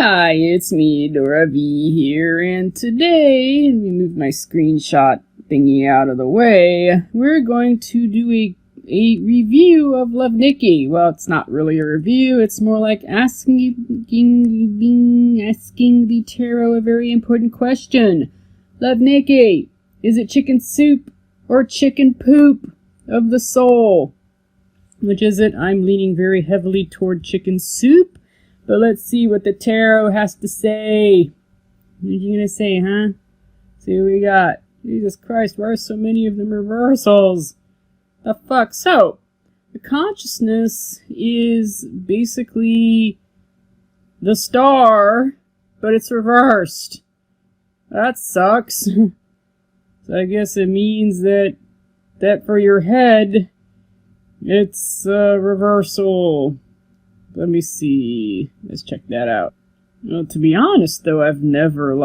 Hi, it's me, Dora V here, and today, let me move my screenshot thingy out of the way, we're going to do a review of Love Nikki. Well, it's not really a review, it's more like asking the tarot a very important question. Love Nikki, is it chicken soup or chicken poop of the soul? Which is it? I'm leaning very heavily toward chicken soup. But let's see what the tarot has to say. What are you gonna say, huh? See what we got. Jesus Christ, why are so many of them reversals? The fuck? So, the consciousness is basically the star, but it's reversed. That sucks. So I guess it means that for your head, it's a reversal. Let me see. Let's check that out. Well, to be honest, though, I've never,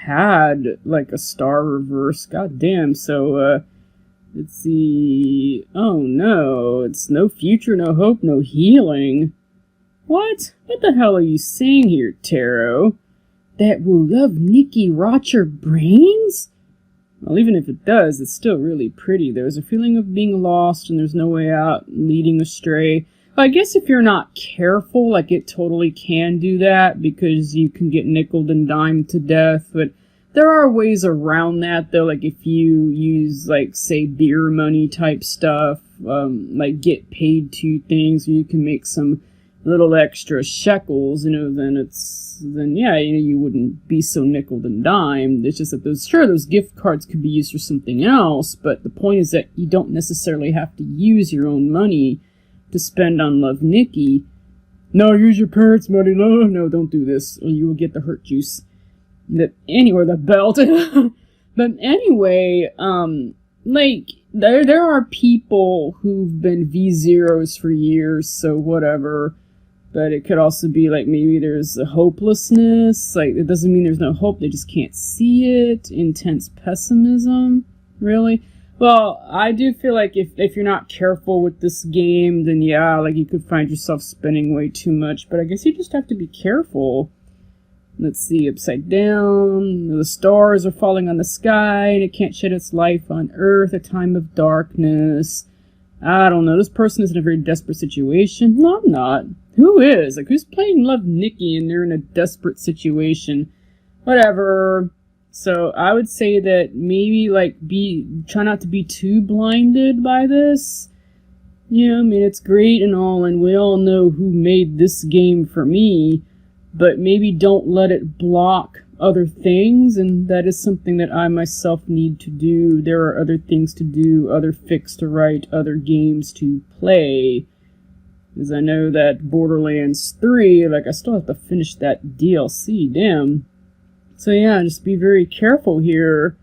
had, a star reverse. God damn. So, let's see. Oh, no. It's no future, no hope, no healing. What? What the hell are you saying here, tarot? That will Love Nikki rot your brains? Well, even if it does, it's still really pretty. There's a feeling of being lost and there's no way out, leading astray. I guess if you're not careful, it totally can do that because you can get nickeled and dimed to death. But there are ways around that, though. If you use, say, beer money type stuff, get paid to things, where you can make some little extra shekels, then you wouldn't be so nickeled and dimed. It's just that those gift cards could be used for something else. But the point is that you don't necessarily have to use your own money to spend on Love Nikki. No, use your parents' money. No, don't do this, or you will get the hurt juice. The belt. But anyway, there are people who've been V0s for years, so whatever. But it could also be maybe there's a hopelessness. It doesn't mean there's no hope, they just can't see it. Intense pessimism. Really? Well, I do feel if you're not careful with this game, then yeah, you could find yourself spending way too much. But I guess you just have to be careful. Let's see, upside down. The stars are falling on the sky, and it can't shed its light on earth, a time of darkness. I don't know, this person is in a very desperate situation. No, I'm not. Who is? Who's playing Love Nikki and they're in a desperate situation? Whatever. So I would say that maybe try not to be too blinded by this. It's great and all, and we all know who made this game for me, but maybe don't let it block other things, and that is something that I myself need to do. There are other things to do, other fics to write, other games to play. As I know that Borderlands 3, I still have to finish that DLC, damn. So yeah, just be very careful here.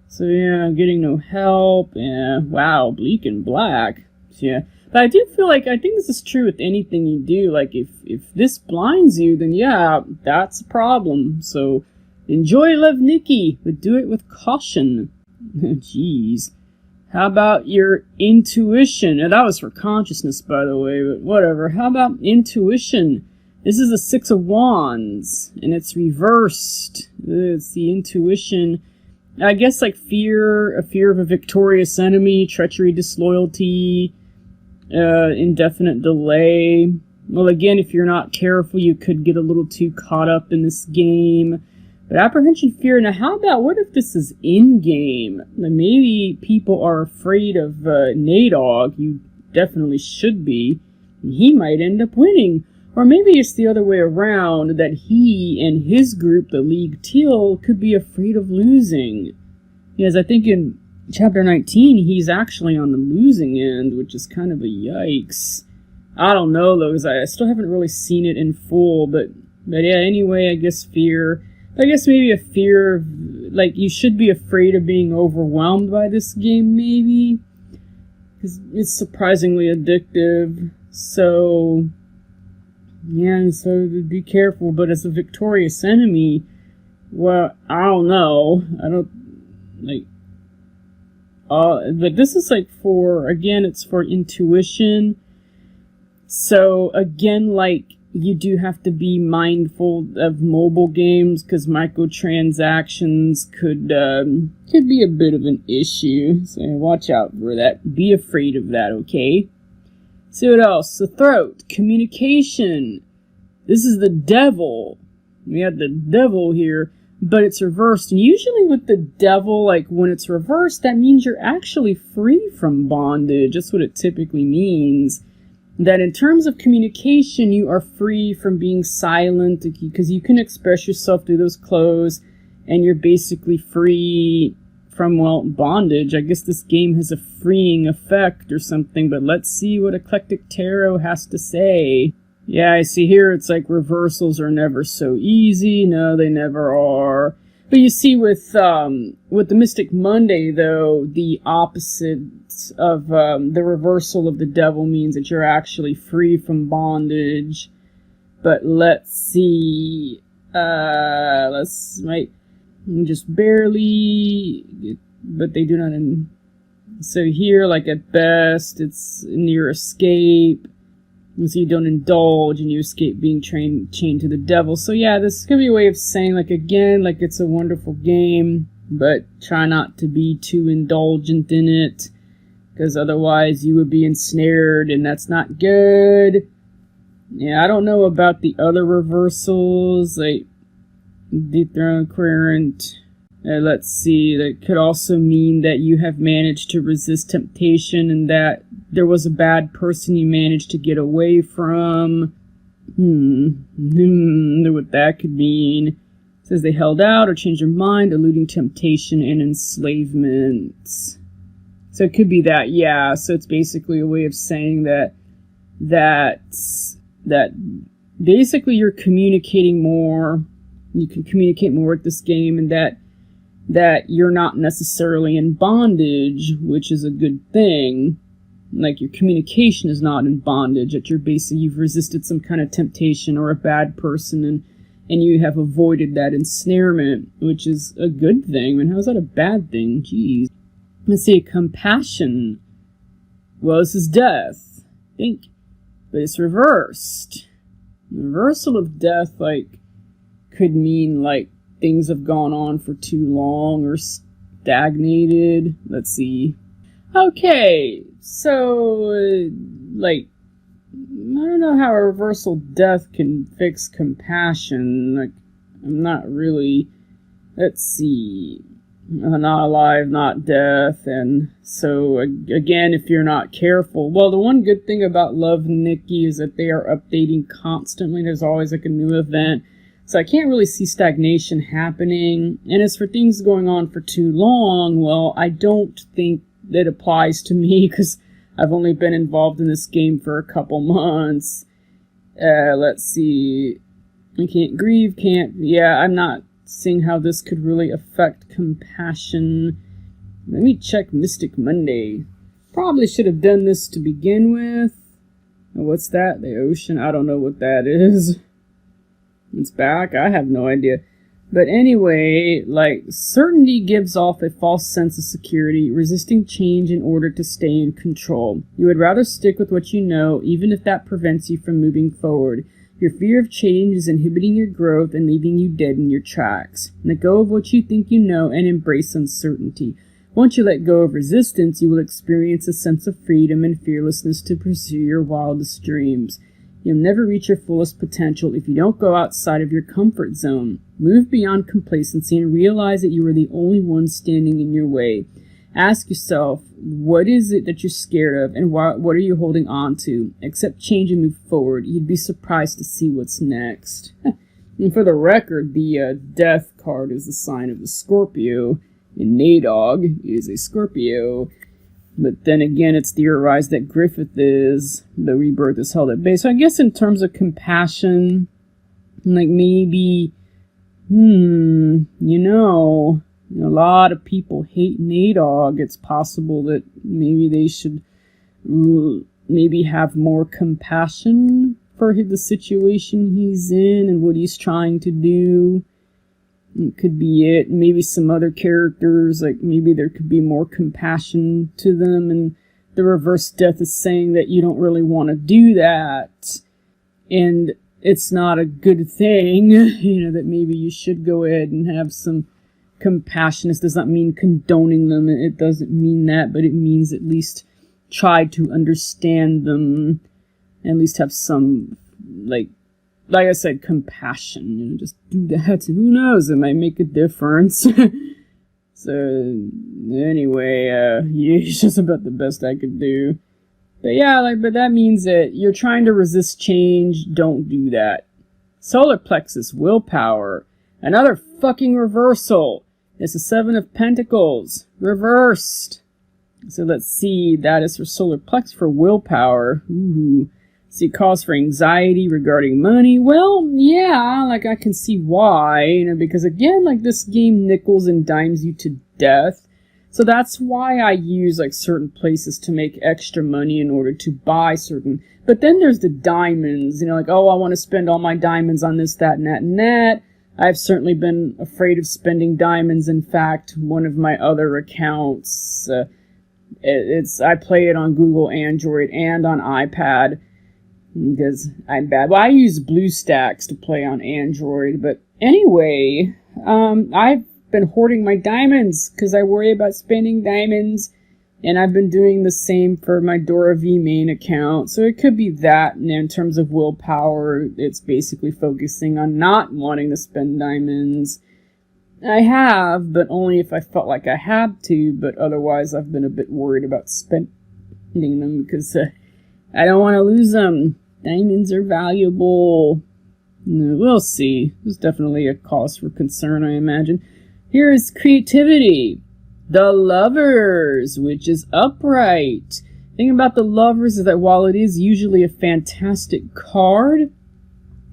So yeah, getting no help, and wow, bleak and black. So, yeah, but I do feel I think this is true with anything you do. If this blinds you, then yeah, that's a problem. So enjoy Love Nikki, but do it with caution. Jeez. How about your intuition? Now, that was for consciousness, by the way, but whatever. How about intuition? This is the Six of Wands, and it's reversed. It's the intuition. I guess a fear of a victorious enemy, treachery, disloyalty, indefinite delay. Well, again, if you're not careful, you could get a little too caught up in this game. But apprehension, fear. Now, how about, what if this is in-game? Maybe people are afraid of Nadog. You definitely should be. He might end up winning. Or maybe it's the other way around, that he and his group, the League Teal, could be afraid of losing. Yes, I think in Chapter 19, he's actually on the losing end, which is kind of a yikes. I don't know, though, because I still haven't really seen it in full, but yeah, anyway, I guess fear. I guess maybe a fear of, you should be afraid of being overwhelmed by this game, maybe. Because it's surprisingly addictive, so yeah, so be careful. But as a victorious enemy, well, I don't know. I don't, but this is again, it's for intuition. So again, you do have to be mindful of mobile games because microtransactions could be a bit of an issue. So watch out for that. Be afraid of that, okay? So what else? The throat. Communication. This is the devil. We had the devil here, but it's reversed. And usually with the devil, like when it's reversed, that means you're actually free from bondage. That's what it typically means. That in terms of communication, you are free from being silent because you can express yourself through those clothes and you're basically free from, well, bondage. I guess this game has a freeing effect or something, but let's see what Eclectic Tarot has to say. Yeah, I see here it's like reversals are never so easy. No, they never are. But you see with the Mystic Monday, though, the opposite of the reversal of the devil means that you're actually free from bondage. But let's see. Just barely, but they do not. So here, like at best, it's near escape. And so you don't indulge and you escape being chained to the devil. So yeah, this is going to be a way of saying, like, again, like it's a wonderful game, but try not to be too indulgent in it, because otherwise you would be ensnared, and that's not good. Yeah, I don't know about the other reversals, like Dethrone Querent. Let's see, that could also mean that you have managed to resist temptation and that there was a bad person you managed to get away from. What that could mean. It says they held out or changed their mind, eluding temptation and enslavement. So it could be that, yeah. So it's basically a way of saying that basically you're communicating more. You can communicate more with this game, and that you're not necessarily in bondage, which is a good thing. Like your communication is not in bondage, that you've resisted some kind of temptation or a bad person, and you have avoided that ensnarement, which is a good thing. I mean, how is that a bad thing? Jeez. Let's see, compassion. Well, this is death, I think, but it's reversed. The reversal of death, like, could mean like things have gone on for too long or stagnated. Let's see. Okay, so like, I don't know how a reversal death can fix compassion. Like, I'm not really. Let's see. Not alive, not death, and so again, if you're not careful. Well, the one good thing about Love Nikki is that they are updating constantly. There's always like a new event. So I can't really see stagnation happening. And as for things going on for too long, well, I don't think that applies to me because I've only been involved in this game for a couple months. Let's see. I can't grieve, yeah, I'm not seeing how this could really affect compassion. Let me check Mystic Monday. Probably should have done this to begin with. What's that? The ocean? I don't know what that is. It's back? I have no idea. But anyway, like, certainty gives off a false sense of security, resisting change in order to stay in control. You would rather stick with what you know, even if that prevents you from moving forward. Your fear of change is inhibiting your growth and leaving you dead in your tracks. Let go of what you think you know and embrace uncertainty. Once you let go of resistance, you will experience a sense of freedom and fearlessness to pursue your wildest dreams. You'll never reach your fullest potential if you don't go outside of your comfort zone. Move beyond complacency and realize that you are the only one standing in your way. Ask yourself, what is it that you're scared of, and what are you holding on to? Accept change and move forward. You'd be surprised to see what's next. And for the record, the death card is the sign of the Scorpio, and Nadog is a Scorpio. But then again, it's theorized that Griffith is, the rebirth is held at bay. So I guess in terms of compassion, like maybe, a lot of people hate Nadog. It's possible that maybe they should maybe have more compassion for the situation he's in and what he's trying to do. It could be it. Maybe some other characters, like maybe there could be more compassion to them, and the reverse death is saying that you don't really want to do that. And it's not a good thing, that maybe you should go ahead and have some compassion. This does not mean condoning them. It doesn't mean that, but it means at least try to understand them, and at least have some, like I said, compassion. Just do that. Who knows? It might make a difference. So, anyway, it's just about the best I could do. But yeah, but that means that you're trying to resist change. Don't do that. Solar plexus, willpower. Another fucking reversal. It's the Seven of Pentacles. Reversed. So let's see. That is for solar plexus for willpower. Ooh. See, cause for anxiety regarding money. Well, yeah, I can see why. Because again, this game nickels and dimes you to death. So that's why I use certain places to make extra money in order to buy certain. But then there's the diamonds, oh, I want to spend all my diamonds on this, that, and that, and that. I've certainly been afraid of spending diamonds. In fact, one of my other accounts, I play it on Google Android and on iPad because I'm bad. Well, I use BlueStacks to play on Android, but anyway, I've been hoarding my diamonds because I worry about spending diamonds, and I've been doing the same for my Dora V main account. So it could be that. And in terms of willpower, it's basically focusing on not wanting to spend diamonds. I have, but only if I felt like I had to, but otherwise I've been a bit worried about spending them because I don't want to lose them. Diamonds are valuable. We'll see. There's definitely a cause for concern, I imagine. Here is creativity. The Lovers, which is upright. The thing about the Lovers is that while it is usually a fantastic card,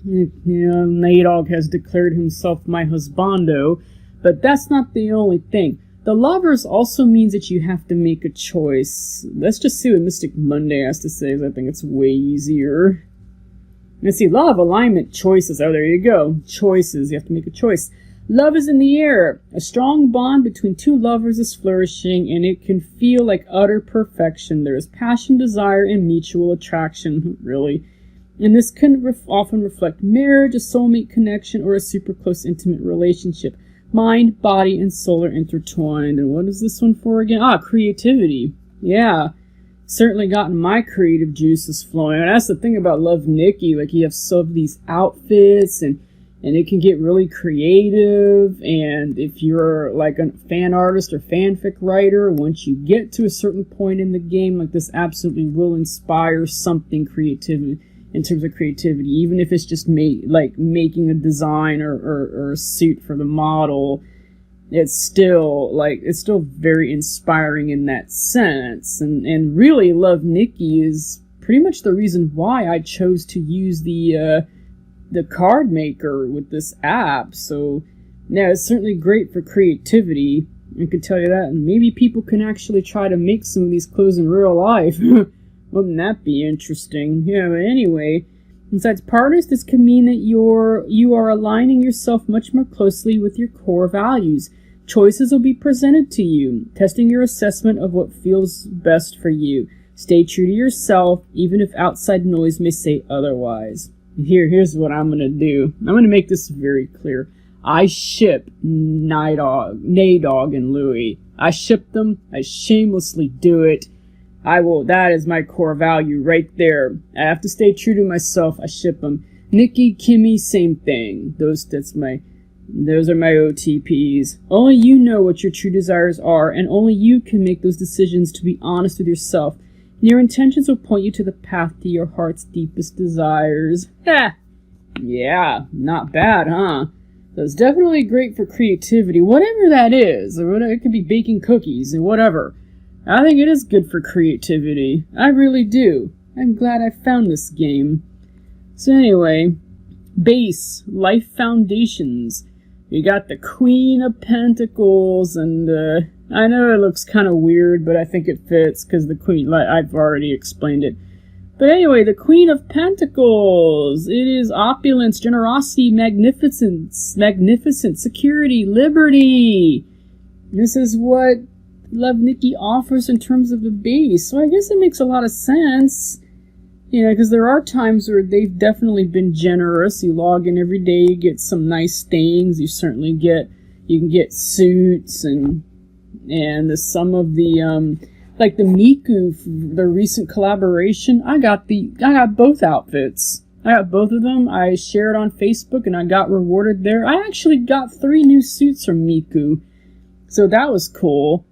Nadog has declared himself my husbando, but that's not the only thing. The Lovers also means that you have to make a choice. Let's just see what Mystic Monday has to say, because I think it's way easier. Let's see, love, alignment, choices. Oh, there you go. Choices. You have to make a choice. Love is in the air. A strong bond between two lovers is flourishing, and it can feel like utter perfection. There is passion, desire, and mutual attraction, really. And this can often reflect marriage, a soulmate connection, or a super close intimate relationship. Mind, body, and soul are intertwined. And what is this one for again? Creativity. Yeah. Certainly gotten my creative juices flowing. And that's the thing about Love Nikki. You have some of these outfits, and it can get really creative. And if you're a fan artist or fanfic writer, once you get to a certain point in the game, this absolutely will inspire something creative in terms of creativity, even if it's just making a design or a suit for the model. It's still very inspiring in that sense. And really, Love Nikki is pretty much the reason why I chose to use the card maker with this app. So yeah, it's certainly great for creativity. I can tell you that. And maybe people can actually try to make some of these clothes in real life. Wouldn't that be interesting? Yeah, but anyway, besides partners, this can mean that you are aligning yourself much more closely with your core values. Choices will be presented to you, testing your assessment of what feels best for you. Stay true to yourself, even if outside noise may say otherwise. Here's what I'm going to do. I'm going to make this very clear. I ship Nadog and Louie. I ship them. I shamelessly do it. That is my core value right there. I have to stay true to myself. I ship them. Nikki, Kimmy, same thing. Those are my OTPs. Only you know what your true desires are, and only you can make those decisions to be honest with yourself. And your intentions will point you to the path to your heart's deepest desires. Yeah, not bad, huh? That's definitely great for creativity, whatever that is. Or whatever. It could be baking cookies or whatever. I think it is good for creativity. I really do. I'm glad I found this game. So anyway, base, life foundations. You got the Queen of Pentacles, and I know it looks kind of weird, but I think it fits because the Queen, I've already explained it. But anyway, the Queen of Pentacles. It is opulence, generosity, magnificence, security, liberty. This is what Love Nikki offers in terms of the base, so I guess it makes a lot of sense. You know, because there are times where they've definitely been generous. You log in every day, you get some nice things. You can get suits and some of the like the Miku, the recent collaboration. I got both outfits. I got both of them. I shared on Facebook and I got rewarded there. I actually got 3 new suits from Miku, so that was cool.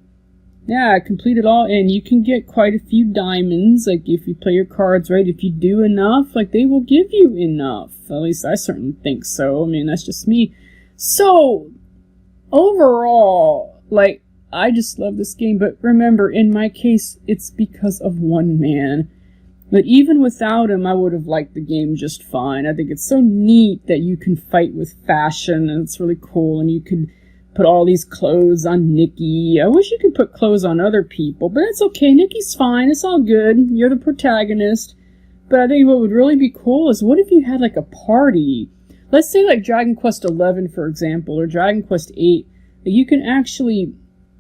Yeah, I completed all, and you can get quite a few diamonds, like if you play your cards right. If you do enough, like they will give you enough. At least I certainly think so. I mean, that's just me. So, overall, like, I just love this game, but remember, in my case, it's because of one man. But even without him, I would have liked the game just fine. I think it's so neat that you can fight with fashion, and it's really cool, and you can put all these clothes on Nikki. I wish you could put clothes on other people, but it's okay. Nikki's fine. It's all good. You're the protagonist. But I think what would really be cool is, what if you had like a party? Let's say like Dragon Quest 11, for example, or Dragon Quest 8. That you can actually,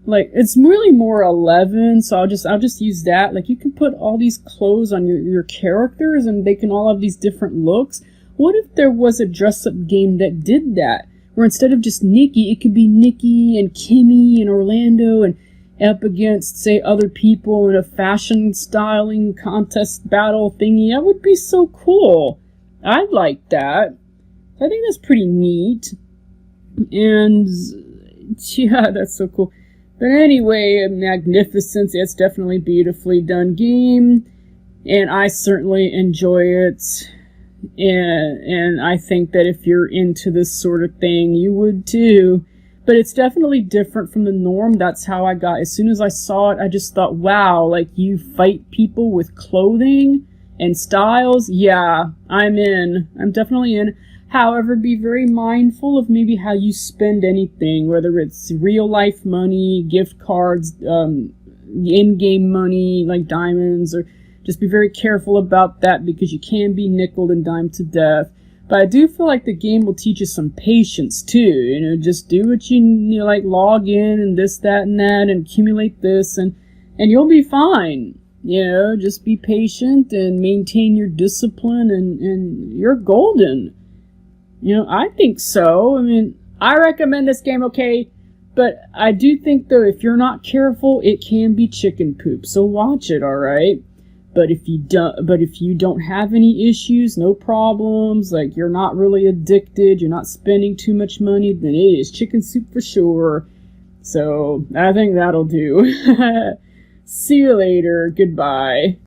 like, it's really more 11, so I'll just use that. Like, you can put all these clothes on your characters, and they can all have these different looks. What if there was a dress-up game that did that? Where instead of just Nikki, it could be Nikki and Kimmy and Orlando and up against, say, other people in a fashion styling contest battle thingy. That would be so cool. I'd like that. I think that's pretty neat. And, yeah, that's so cool. But anyway, Magnificence, it's definitely a beautifully done game. And I certainly enjoy it. And I think that if you're into this sort of thing, you would too. But it's definitely different from the norm. That's how I got. As soon as I saw it, I just thought, wow, like, you fight people with clothing and styles? Yeah, I'm in. I'm definitely in. However, be very mindful of maybe how you spend anything, whether it's real life money, gift cards, in-game money, like diamonds, or just be very careful about that, because you can be nickeled and dimed to death. But I do feel like the game will teach you some patience too. You know, just do what you know, like log in and this, that, and that, and accumulate this, and you'll be fine. You know, just be patient and maintain your discipline, and you're golden. You know, I think so. I mean, I recommend this game, okay? But I do think, though, if you're not careful, it can be chicken poop. So watch it, alright? But if you don't have any issues, no problems, like you're not really addicted, you're not spending too much money, then it is chicken soup for sure. So I think that'll do. See you later. Goodbye.